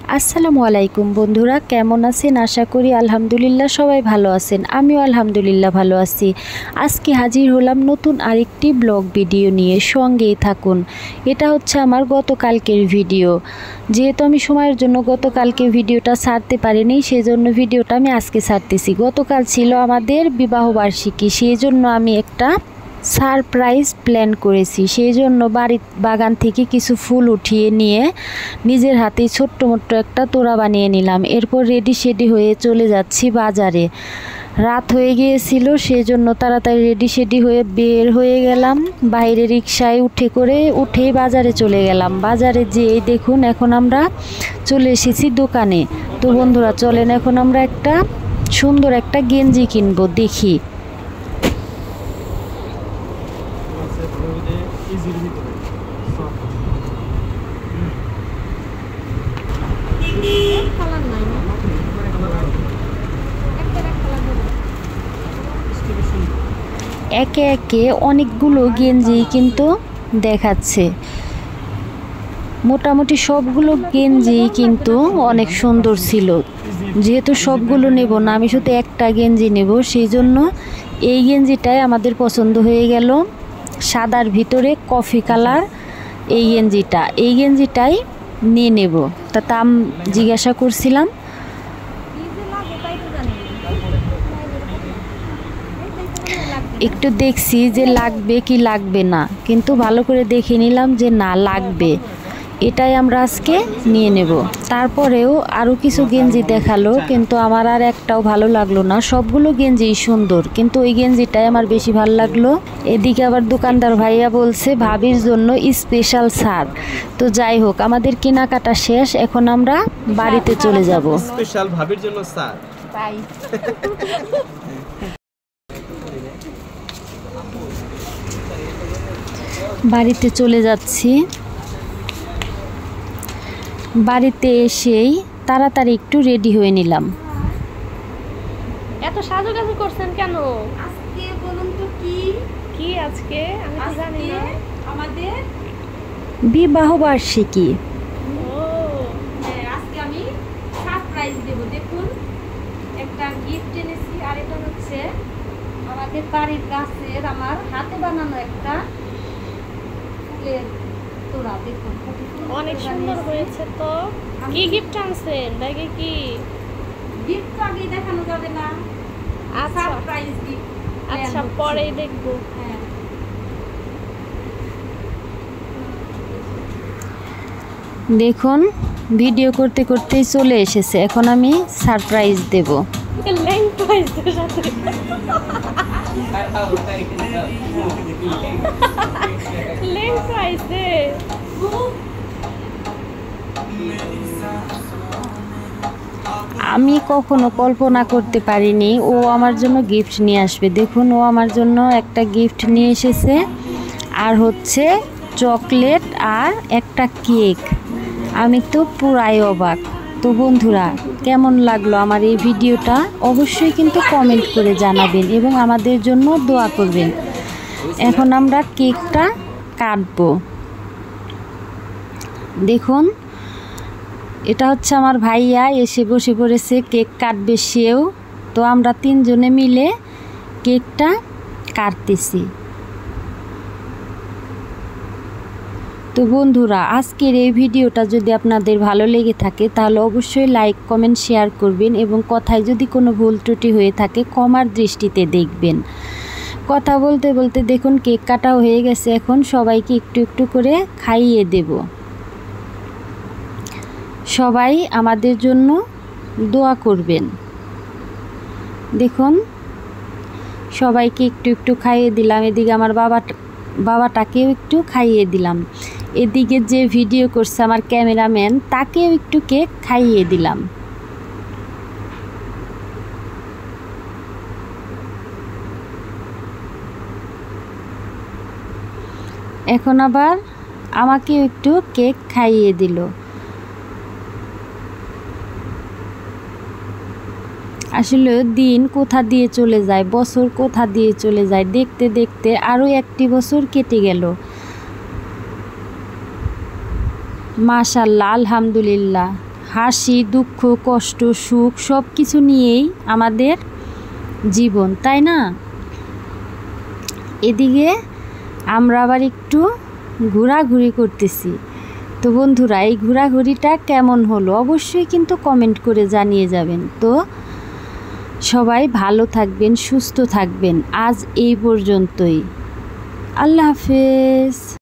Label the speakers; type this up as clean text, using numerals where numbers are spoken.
Speaker 1: আসসালামু আলাইকুম বন্ধুরা, কেমন আছেন? আশা করি আলহামদুলিল্লাহ সবাই ভালো আছেন। আমিও আলহামদুলিল্লাহ ভালো আছি। আজকে হাজির হলাম নতুন আরেকটি ব্লগ ভিডিও নিয়ে, সঙ্গেই থাকুন। এটা হচ্ছে আমার গতকালকের ভিডিও। যেহেতু আমি সময়ের জন্য গতকালকে ভিডিওটা ছাড়তে পারিনি, সেজন্য ভিডিওটা আমি আজকে ছাড়তেছি। গতকাল ছিল আমাদের বিবাহবার্ষিকী, সেই জন্য আমি একটা সারপ্রাইজ প্ল্যান করেছি। সেই জন্য বাগান থেকে কিছু ফুল উঠিয়ে নিয়ে নিজের হাতে ছোট্ট মোট্ট একটা তোড়া বানিয়ে নিলাম। এরপর রেডি শেডি হয়ে চলে যাচ্ছি বাজারে। রাত হয়ে গিয়েছিল, সেজন্য তাড়াতাড়ি রেডি শেডি হয়ে বের হয়ে গেলাম। বাইরে রিকশায় উঠেই বাজারে চলে গেলাম। বাজারে যেয়ে দেখুন এখন আমরা চলে এসেছি দোকানে। তো বন্ধুরা চলেন এখন আমরা একটা সুন্দর একটা গেঞ্জি কিনবো, দেখি। একে একে অনেকগুলো গেঞ্জি কিন্তু দেখাচ্ছে। মোটামুটি সবগুলো গেঞ্জি কিন্তু অনেক সুন্দর ছিল। যেহেতু সবগুলো নেব না, আমি শুধু একটা গেঞ্জি নেব, সেই জন্য এই গেঞ্জিটাই আমাদের পছন্দ হয়ে গেল। সাদার ভিতরে কফি কালার এই গেঞ্জিটাই নিয়ে নেব। তা দাম জিজ্ঞাসা করছিলাম। একটু দেখছি যে লাগবে কি লাগবে না, কিন্তু ভালো করে দেখে নিলাম যে না লাগবে, এটাই আমরা আজকে নিয়ে নেব। তারপরেও আরও কিছু গেঞ্জি দেখালো, কিন্তু আমার আর একটাও ভালো লাগলো না। সবগুলো গেঞ্জিই সুন্দর, কিন্তু ওই গেঞ্জিটাই আমার বেশি ভালো লাগলো। এদিকে আবার দোকানদার ভাইয়া বলছে ভাবির জন্য স্পেশাল ছাড়। তো যাই হোক, আমাদের কেনাকাটা শেষ, এখন আমরা বাড়িতে চলে যাব।
Speaker 2: স্পেশাল ভাবির জন্য ছাড়।
Speaker 1: বাড়িতে চলে যাচ্ছি। বাড়িতে এসেই তাড়াতাড়ি একটু রেডি হয়ে নিলাম।
Speaker 3: এত সাজুগুজু করছেন কেন
Speaker 4: আজকে? বলুন তো কি
Speaker 3: আজকে? আমি তো জানি না।
Speaker 4: আমাদের
Speaker 1: বিবাহ বার্ষিকী।
Speaker 4: হ্যাঁ, আজকে আমি সারপ্রাইজ দেব। দেখুন, একটা গিফট এনেছি, আর এটা হচ্ছে আমাদের বাড়ির গাছের আমার হাতে বানানো একটা ফুলের তোড়া। দেখুন
Speaker 3: অনেক সুন্দর হয়েছে তো। কি গিফট আনছেন? ব্যাগে কি
Speaker 4: গিফট? তো আগে দেখানো যাবে না।
Speaker 3: আচ্ছা
Speaker 4: সারপ্রাইজ গিফট।
Speaker 3: আচ্ছা, পরেই দেখবো।
Speaker 4: হ্যাঁ,
Speaker 1: দেখুন ভিডিও করতে করতেই চলে এসেছে। এখন আমি সারপ্রাইজ দেব। আমি কখনো কল্পনা করতে পারিনি ও আমার জন্য গিফট নিয়ে আসবে। দেখুন, ও আমার জন্য একটা গিফট নিয়ে এসেছে, আর হচ্ছে চকলেট আর একটা কেক। আমি তো পুরাই অবাক। তো বন্ধুরা, কেমন লাগলো আমার এই ভিডিওটা অবশ্যই কিন্তু কমেন্ট করে জানাবেন এবং আমাদের জন্য দোয়া করবেন। এখন আমরা কেকটা কাটবো। দেখুন, এটা হচ্ছে আমার ভাইয়া এসে বসে পড়েছে, কেক কাটবে সেও। তো আমরা তিনজনে মিলে কেকটা কাটতেছি। তো বন্ধুরা, আজকের এই ভিডিওটা যদি আপনাদের ভালো লেগে থাকে তাহলে অবশ্যই লাইক কমেন্ট শেয়ার করবেন, এবং কথায় যদি কোনো ভুল ত্রুটি হয়ে থাকে ক্ষমার দৃষ্টিতে দেখবেন। কথা বলতে বলতে দেখুন কেক কাটা হয়ে গেছে। এখন সবাইকে একটু একটু করে খাইয়ে দেব। সবাই আমাদের জন্য দোয়া করবেন। দেখুন সবাইকে একটু একটু খাইয়ে দিলাম। এদিকে আমার বাবাটাকেও একটু খাইয়ে দিলাম। এদিকে যে ভিডিও করছে আমার ক্যামেরাম্যান, তাকেও একটু কেক খাইয়ে দিলাম। এখন আবার আমাকেও একটু কেক খাইয়ে দিল। আসলে দিন কোথা দিয়ে চলে যায়, বছর কোথা দিয়ে চলে যায়, দেখতে দেখতে আরও একটি বছর কেটে গেল। মাশাআল্লাহ, আলহামদুলিল্লাহ। হাসি, দুঃখ, কষ্ট, সুখ সব কিছু নিয়েই আমাদের জীবন, তাই না? এদিকে আমরা আবার একটু ঘোরাঘুরি করতেছি। তো বন্ধুরা, এই ঘোরাঘুরিটা কেমন হলো অবশ্যই কিন্তু কমেন্ট করে জানিয়ে যাবেন। তো সবাই ভালো থাকবেন, সুস্থ থাকবেন। আজ এই পর্যন্তই। আল্লাহ হাফেজ।